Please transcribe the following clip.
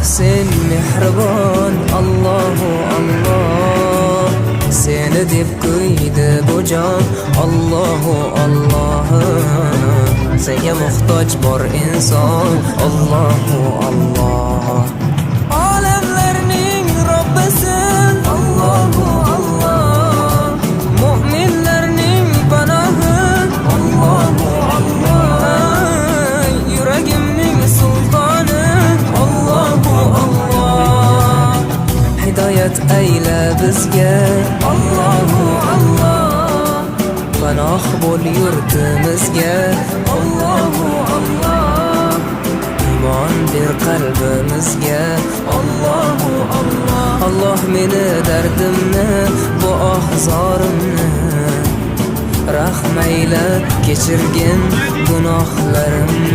sen mehribon, Allohu Alloh. Seni deb kuydi bu jon, Allohu Alloh. Senga muhtoj bor inson, Allohu Alloh. Olamlarning Robbisin, Allohu Alloh. Mu'minlarning panohi, Allohu Alloh. Yuragimning sultoni, Allohu Alloh. Hidoyat ayla bizga, Allohu Alloh. Panoh bo'l yurtimizga, Allohu Alloh. Iymon ber qalbimizga, Allohu Alloh. Alloh meni dardimni, bu ohzorimni rahmayla kechirgin gunohlarimni.